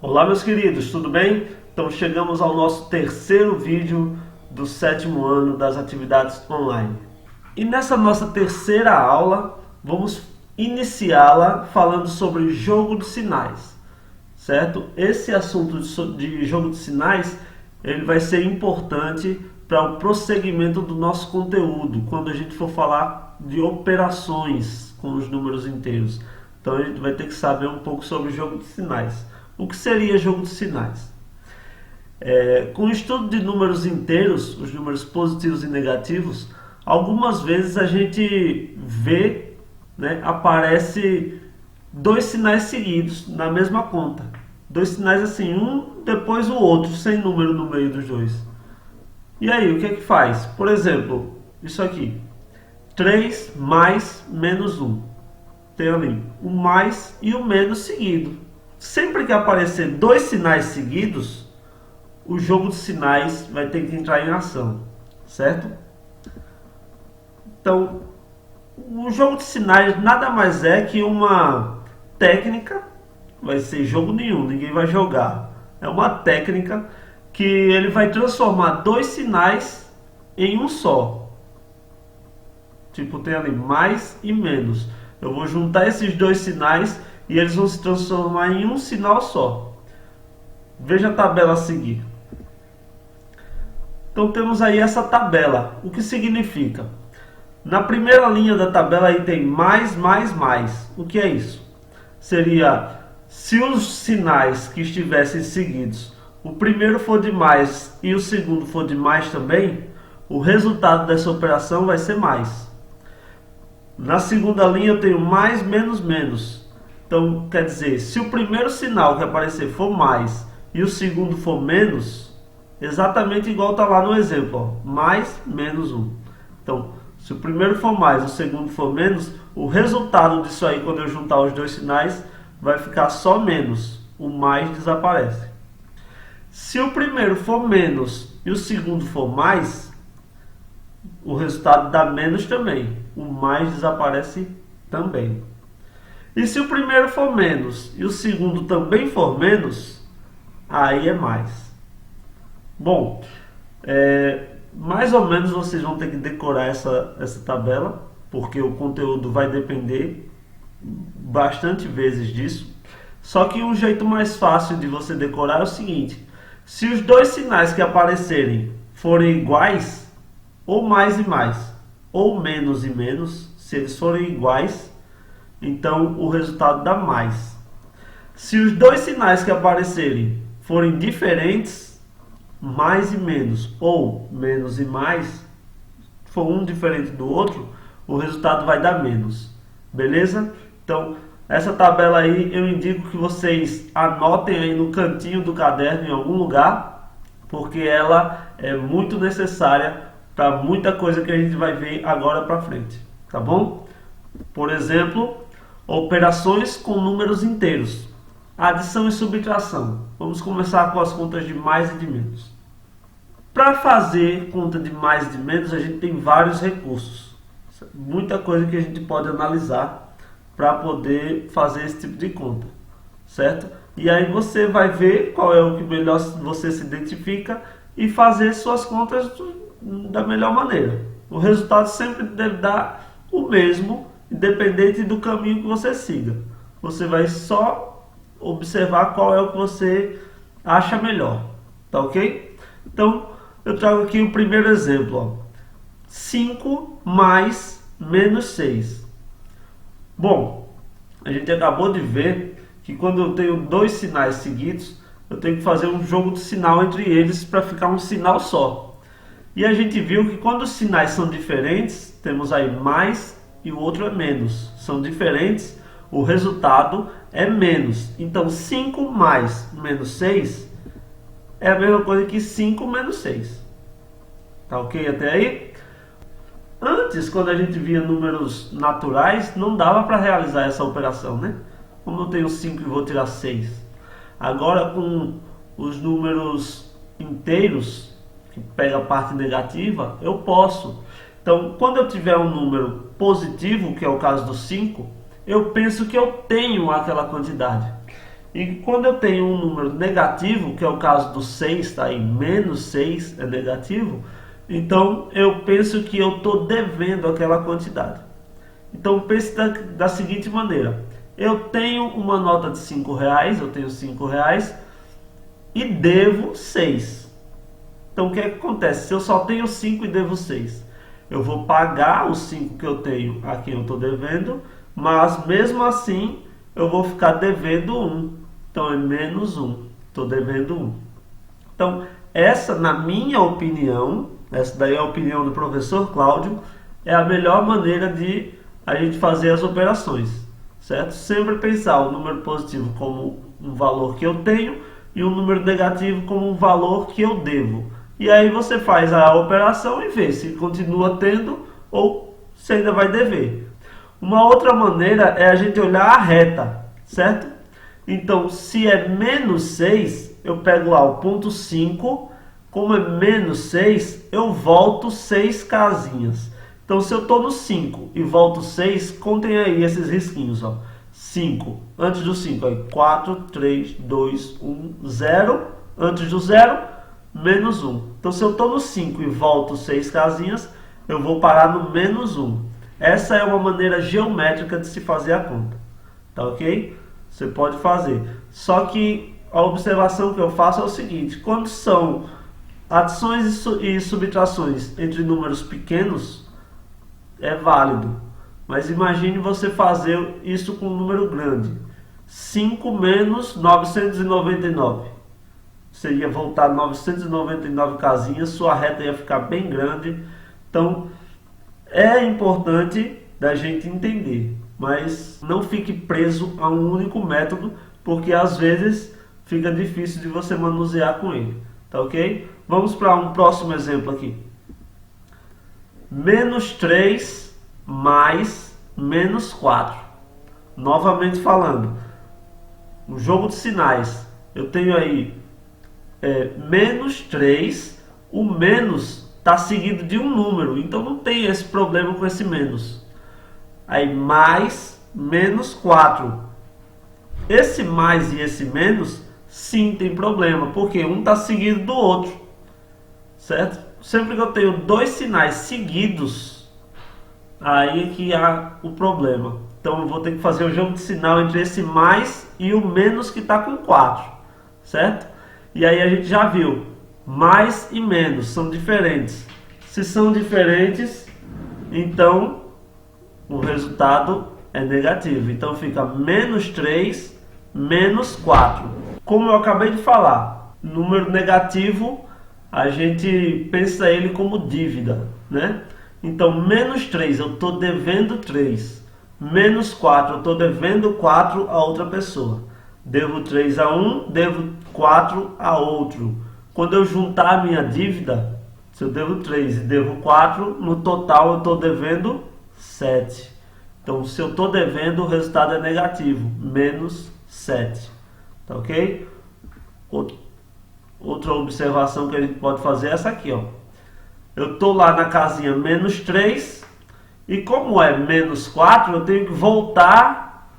Olá, meus queridos, tudo bem? Então chegamos ao nosso terceiro vídeo do sétimo ano das atividades online. E nessa nossa terceira aula, vamos iniciá-la falando sobre jogo de sinais, certo? Esse assunto de jogo de sinais, ele vai ser importante para o prosseguimento do nosso conteúdo, quando a gente for falar de operações com os números inteiros. Então a gente vai ter que saber um pouco sobre o jogo de sinais. O que seria jogo de sinais? Com o estudo de números inteiros, os números positivos e negativos, algumas vezes a gente vê, aparece dois sinais seguidos na mesma conta. Dois sinais assim, um depois o outro, sem número no meio dos dois. E aí, o que é que faz? Por exemplo, isso aqui. 3 mais menos 1. Tem ali o mais e o menos seguido. Sempre que aparecer dois sinais seguidos, o jogo de sinais vai ter que entrar em ação, certo? Então, o jogo de sinais nada mais é que uma técnica, vai ser jogo nenhum, ninguém vai jogar. É uma técnica que ele vai transformar dois sinais em um só. Tipo, tem ali mais e menos. Eu vou juntar esses dois sinais e eles vão se transformar em um sinal só. Veja a tabela a seguir. Então temos aí essa tabela. O que significa? Na primeira linha da tabela aí tem mais, mais, mais. O que é isso? Seria, se os sinais que estivessem seguidos, o primeiro for de mais e o segundo for de mais também, o resultado dessa operação vai ser mais. Na segunda linha eu tenho mais, menos, menos. Então, quer dizer, se o primeiro sinal que aparecer for mais e o segundo for menos, exatamente igual está lá no exemplo, ó, mais, menos 1. Então, se o primeiro for mais e o segundo for menos, o resultado disso aí, quando eu juntar os dois sinais, vai ficar só menos. O mais desaparece. Se o primeiro for menos e o segundo for mais, o resultado dá menos também. O mais desaparece também. E se o primeiro for menos e o segundo também for menos, aí é mais. Bom, mais ou menos vocês vão ter que decorar essa tabela, porque o conteúdo vai depender bastante vezes disso. Só que um jeito mais fácil de você decorar é o seguinte: se os dois sinais que aparecerem forem iguais, ou mais e mais, ou menos e menos, se eles forem iguais, então o resultado dá mais. Se os dois sinais que aparecerem forem diferentes, mais e menos, ou menos e mais, for um diferente do outro, o resultado vai dar menos. Beleza? Então, essa tabela aí eu indico que vocês anotem aí no cantinho do caderno em algum lugar, porque ela é muito necessária para muita coisa que a gente vai ver agora para frente, tá bom? Por exemplo, operações com números inteiros, adição e subtração. Vamos começar com as contas de mais e de menos. Para fazer conta de mais e de menos, a gente tem vários recursos, muita coisa que a gente pode analisar para poder fazer esse tipo de conta, certo? E aí você vai ver qual é o que melhor você se identifica e fazer suas contas da melhor maneira. O resultado sempre deve dar o mesmo, independente do caminho que você siga. Você vai só observar qual é o que você acha melhor, tá ok? Então, eu trago aqui o primeiro exemplo, ó. 5 mais menos 6. Bom, a gente acabou de ver que quando eu tenho dois sinais seguidos, eu tenho que fazer um jogo de sinal entre eles para ficar um sinal só. E a gente viu que quando os sinais são diferentes, temos aí mais e o outro é menos. São diferentes, o resultado é menos. Então 5 mais menos 6 é a mesma coisa que 5 menos 6. Tá ok até aí? Antes, quando a gente via números naturais, não dava para realizar essa operação, né? Como eu tenho 5 e vou tirar 6. Agora, com os números inteiros, que pega a parte negativa, eu posso. Então, quando eu tiver um número positivo, que é o caso do 5, eu penso que eu tenho aquela quantidade. E quando eu tenho um número negativo, que é o caso do 6, está aí, menos 6 é negativo, então eu penso que eu estou devendo aquela quantidade. Então pense da seguinte maneira: eu tenho uma nota de R$5, eu tenho R$5 e devo 6. Então o que é que acontece? Se eu só tenho 5 e devo 6, eu vou pagar os 5 que eu tenho a quem eu estou devendo, mas mesmo assim eu vou ficar devendo 1. Então é menos 1. Estou devendo 1. Então essa, na minha opinião, essa daí é a opinião do professor Cláudio, é a melhor maneira de a gente fazer as operações, certo? Sempre pensar o número positivo como um valor que eu tenho e o número negativo como um valor que eu devo. E aí você faz a operação e vê se continua tendo ou se ainda vai dever. Uma outra maneira é a gente olhar a reta, certo? Então, se é menos 6, eu pego lá o ponto 5, como é menos 6, eu volto 6 casinhas. Então, se eu estou no 5 e volto 6, contem aí esses risquinhos, ó. 5, antes do 5, aí 4, 3, 2, 1, 0, antes do 0, menos 1. Então, se eu estou no 5 e volto 6 casinhas, eu vou parar no menos 1. Essa é uma maneira geométrica de se fazer a conta, tá ok? Você pode fazer. Só que a observação que eu faço é o seguinte: quando são adições e subtrações entre números pequenos, é válido. Mas imagine você fazer isso com um número grande. 5 menos 999. Seria voltar 999 casinhas, sua reta ia ficar bem grande. Então, é importante da gente entender, mas não fique preso a um único método, porque às vezes fica difícil de você manusear com ele, tá ok? Vamos para um próximo exemplo aqui. Menos 3 mais menos 4. Novamente falando, o jogo de sinais, eu tenho aí menos 3, o menos está seguido de um número, então não tem esse problema com esse menos. Aí mais menos 4. Esse mais e esse menos, sim, tem problema, porque um está seguido do outro, certo? Sempre que eu tenho dois sinais seguidos, aí é que há o problema. Então eu vou ter que fazer o jogo de sinal entre esse mais e o menos que está com 4, certo? E aí a gente já viu, mais e menos são diferentes. Se são diferentes, então o resultado é negativo. Então fica menos 3, menos 4. Como eu acabei de falar, número negativo, a gente pensa ele como dívida, né? Então menos 3, eu estou devendo 3. Menos 4, eu estou devendo 4 a outra pessoa. Devo 3 a um, devo 4 a outro. Quando eu juntar a minha dívida, se eu devo 3 e devo 4, no total eu estou devendo 7. Então, se eu estou devendo, o resultado é negativo, menos 7. Tá ok? Outra observação que a gente pode fazer é essa aqui, ó. Eu estou lá na casinha menos 3 e como é menos 4, eu tenho que voltar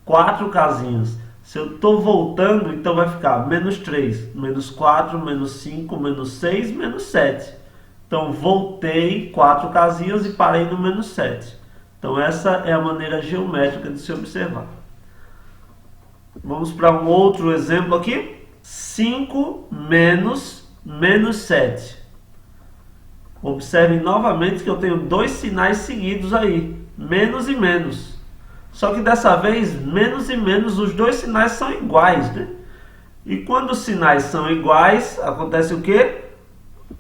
4 casinhas. Se eu estou voltando, então vai ficar menos 3, menos 4, menos 5, menos 6, menos 7. Então voltei 4 casinhas e parei no menos 7. Então essa é a maneira geométrica de se observar. Vamos para um outro exemplo aqui. 5 menos menos 7. Observe novamente que eu tenho dois sinais seguidos aí, menos e menos. Só que dessa vez, menos e menos, os dois sinais são iguais, né? E quando os sinais são iguais, acontece o quê?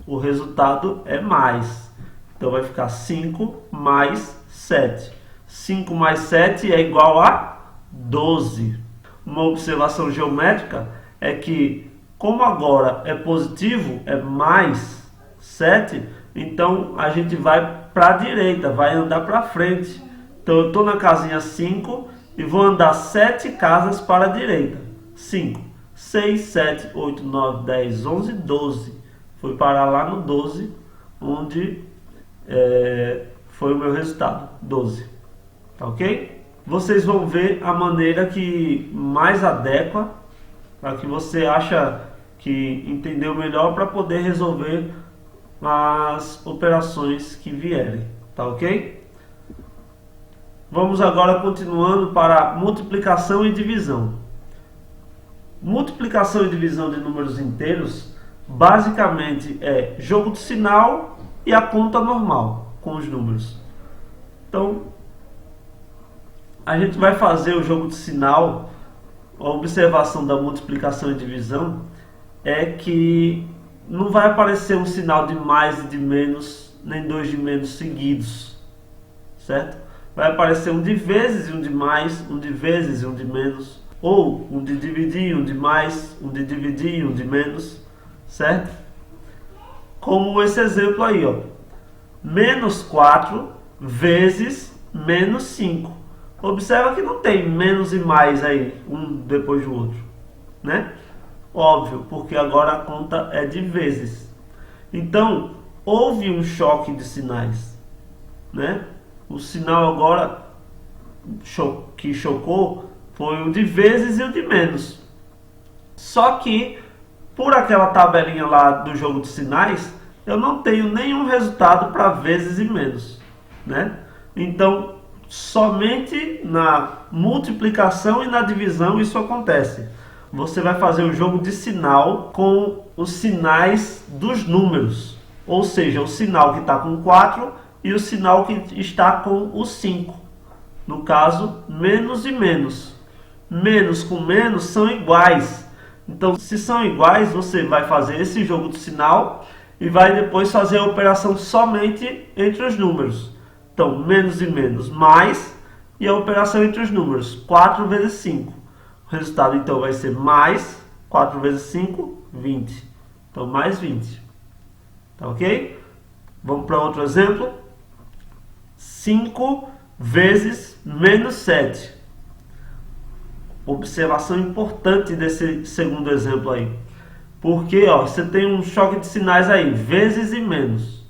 O resultado é mais. Então vai ficar 5 mais 7. 5 mais 7 é igual a 12. Uma observação geométrica é que, como agora é positivo, é mais 7, então a gente vai para a direita, vai andar para frente. Então eu estou na casinha 5 e vou andar 7 casas para a direita. 5, 6, 7, 8, 9, 10, 11, 12. Fui parar lá no 12, onde foi o meu resultado, 12. Tá ok? vocês vão ver a maneira que mais adequa, para que você acha que entendeu melhor para poder resolver as operações que vierem, tá ok? Vamos agora continuando para multiplicação e divisão. Multiplicação e divisão de números inteiros basicamente é jogo de sinal e a conta normal com os números. Então, a gente vai fazer o jogo de sinal. A observação da multiplicação e divisão é que não vai aparecer um sinal de mais e de menos, nem dois de menos seguidos, certo? Vai aparecer um de vezes e um de mais, um de vezes e um de menos, ou um de dividir, um de mais, um de dividir e um de menos, certo? Como esse exemplo aí, ó. Menos 4 vezes menos 5. Observa que não tem menos e mais aí, um depois do outro, né? Óbvio, porque agora a conta é de vezes. Então, houve um choque de sinais, né? O sinal agora que chocou foi o de vezes e o de menos. Só que, por aquela tabelinha lá do jogo de sinais, eu não tenho nenhum resultado para vezes e menos, né? Então, somente na multiplicação e na divisão isso acontece. Você vai fazer o jogo de sinal com os sinais dos números, ou seja, o sinal que está com 4 e o sinal que está com o 5. No caso, menos e menos. Menos com menos são iguais. Então, se são iguais, você vai fazer esse jogo de sinal e vai depois fazer a operação somente entre os números. Então, menos e menos mais, e a operação entre os números, 4 vezes 5. O resultado, então, vai ser mais 4 vezes 5, 20. Então, mais 20. Tá ok? Vamos para outro exemplo. 5 vezes menos 7. Observação importante desse segundo exemplo aí. Porque ó, você tem um choque de sinais aí, vezes e menos.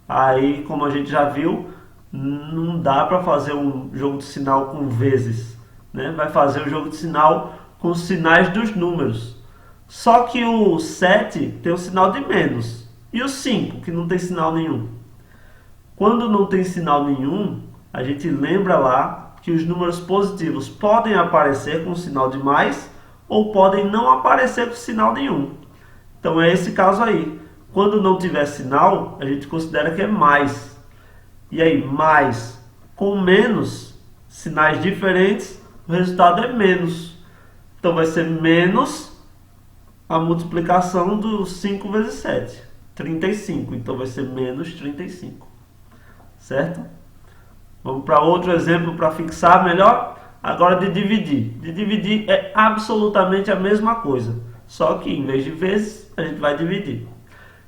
Aí, como a gente já viu, não dá para fazer um jogo de sinal com vezes, né? Vai fazer o jogo de sinal com os sinais dos números. Só que o 7 tem o sinal de menos. E o 5, que não tem sinal nenhum. Quando não tem sinal nenhum, a gente lembra lá que os números positivos podem aparecer com sinal de mais ou podem não aparecer com sinal nenhum. Então é esse caso aí. Quando não tiver sinal, a gente considera que é mais. E aí, mais com menos, sinais diferentes, o resultado é menos. Então vai ser menos a multiplicação do 5 vezes 7, 35. Então vai ser menos 35. Certo? Vamos para outro exemplo para fixar melhor. Agora de dividir. De dividir é absolutamente a mesma coisa. Só que em vez de vezes, a gente vai dividir.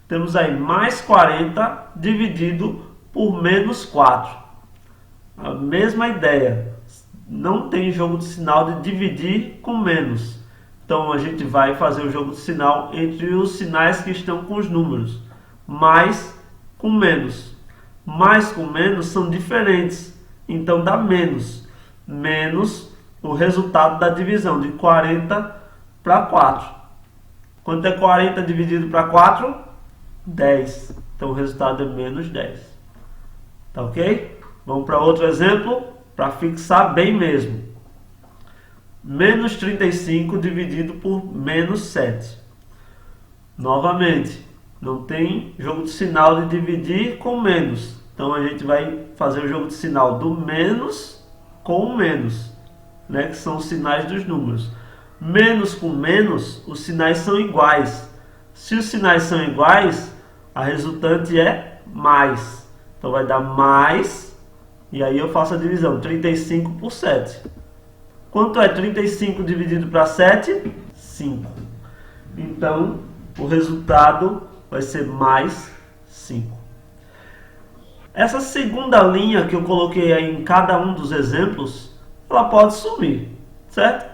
Temos aí mais 40 dividido por menos 4. A mesma ideia. Não tem jogo de sinal de dividir com menos. Então a gente vai fazer o jogo de sinal entre os sinais que estão com os números. Mais com menos. Mais com menos são diferentes. Então dá menos. Menos o resultado da divisão de 40 para 4. Quanto é 40 dividido para 4? 10. Então o resultado é menos 10. Tá ok? Vamos para outro exemplo para fixar bem mesmo. Menos 35 dividido por menos 7. Novamente, não tem jogo de sinal de dividir com menos. Então a gente vai fazer o jogo de sinal do menos com o menos, né? Que são os sinais dos números. Menos com menos, os sinais são iguais. Se os sinais são iguais, a resultante é mais. Então vai dar mais, e aí eu faço a divisão, 35 por 7. Quanto é 35 dividido para 7? 5. Então, o resultado vai ser mais 5. Essa segunda linha que eu coloquei aí em cada um dos exemplos, ela pode sumir, certo?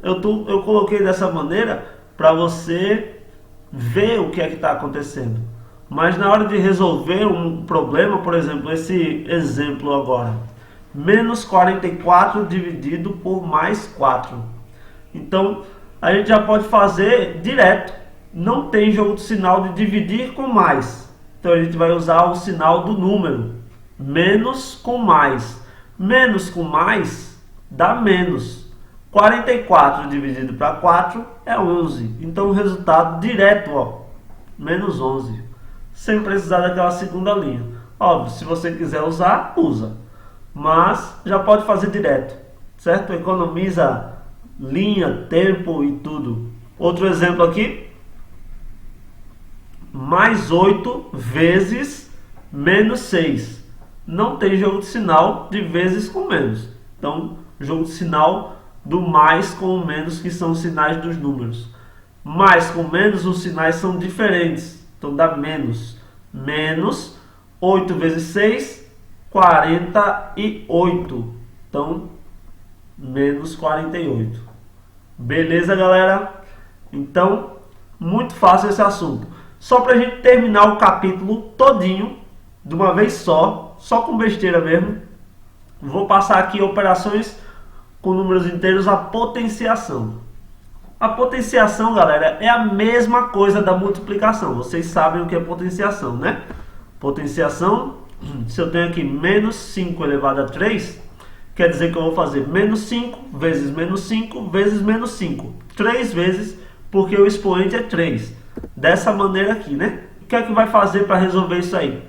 Eu coloquei dessa maneira para você ver o que é que está acontecendo. Mas na hora de resolver um problema, por exemplo, esse exemplo agora, Menos 44 dividido por mais 4. Então, a gente já pode fazer direto. Não tem jogo de sinal de dividir com mais. Então, a gente vai usar o sinal do número. Menos com mais. Menos com mais dá menos. 44 dividido para 4 é 11. Então, o resultado direto, ó, menos 11. Sem precisar daquela segunda linha. Óbvio, se você quiser usar, usa. Mas já pode fazer direto, certo? Economiza linha, tempo e tudo. Outro exemplo aqui. Mais 8 vezes menos 6. Não tem jogo de sinal de vezes com menos. Então, jogo de sinal do mais com o menos, que são os sinais dos números. Mais com menos, os sinais são diferentes. Então, dá menos. Menos 8 vezes 6, 48. Então, menos 48. Beleza, galera? Então, muito fácil esse assunto. Só para a gente terminar o capítulo todinho, de uma vez só com besteira mesmo, vou passar aqui operações com números inteiros, a potenciação. A potenciação, galera, é a mesma coisa da multiplicação. Vocês sabem o que é potenciação, né? Potenciação, se eu tenho aqui menos 5 elevado a 3, quer dizer que eu vou fazer menos 5 vezes menos 5 vezes menos 5. 3 vezes, porque o expoente é 3. Dessa maneira aqui, né? O que é que vai fazer para resolver isso aí?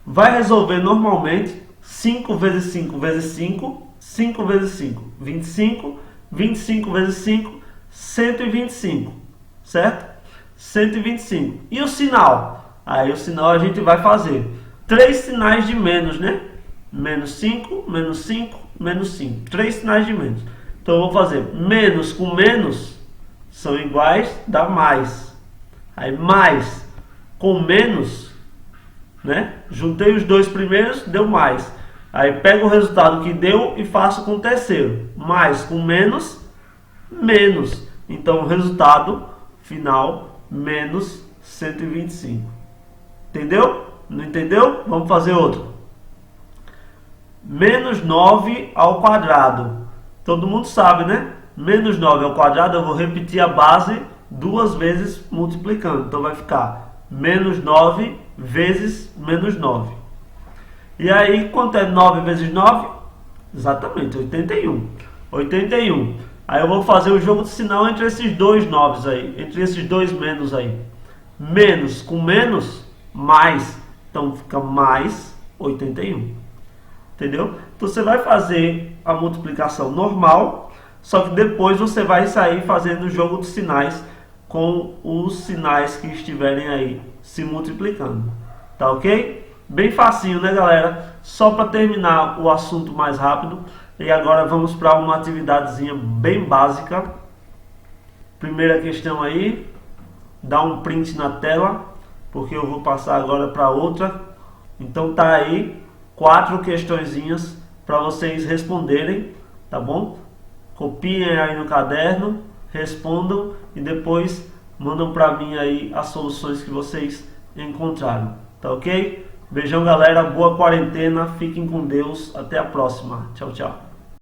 Vai resolver normalmente 5 vezes 5 vezes 5, 5 vezes 5, 25, 25 vezes 5, 125, certo? 125. E o sinal? Aí o sinal a gente vai fazer 3 sinais de menos, né? Menos 5, menos 5, menos 5. 3 sinais de menos. Então eu vou fazer menos com menos são iguais, dá mais. Aí mais com menos, né? Juntei os dois primeiros, deu mais. Aí pego o resultado que deu e faço com o terceiro. Mais com menos, menos. Então o resultado final, menos 125. Entendeu? Não entendeu? Vamos fazer outro. Menos 9 ao quadrado. Todo mundo sabe, né? Menos 9 ao quadrado, eu vou repetir a base duas vezes multiplicando. Então vai ficar menos 9 vezes menos 9. E aí, quanto é 9 vezes 9? Exatamente, 81. 81. Aí eu vou fazer o jogo de sinal entre esses dois 9 aí, entre esses dois menos aí. Menos com menos, mais. Então fica mais 81. Entendeu? Então você vai fazer a multiplicação normal, só que depois você vai sair fazendo o jogo de sinais com os sinais que estiverem aí se multiplicando. Tá ok? Bem facinho, né, galera? Só para terminar o assunto mais rápido. E agora vamos para uma atividadezinha bem básica. Primeira questão aí. Dá um print na tela, porque eu vou passar agora para outra. Então tá aí 4 questõezinhas para vocês responderem, tá bom? Copiem aí no caderno, respondam e depois mandam para mim aí as soluções que vocês encontraram, tá ok? Beijão, galera, boa quarentena, fiquem com Deus, até a próxima, tchau, tchau.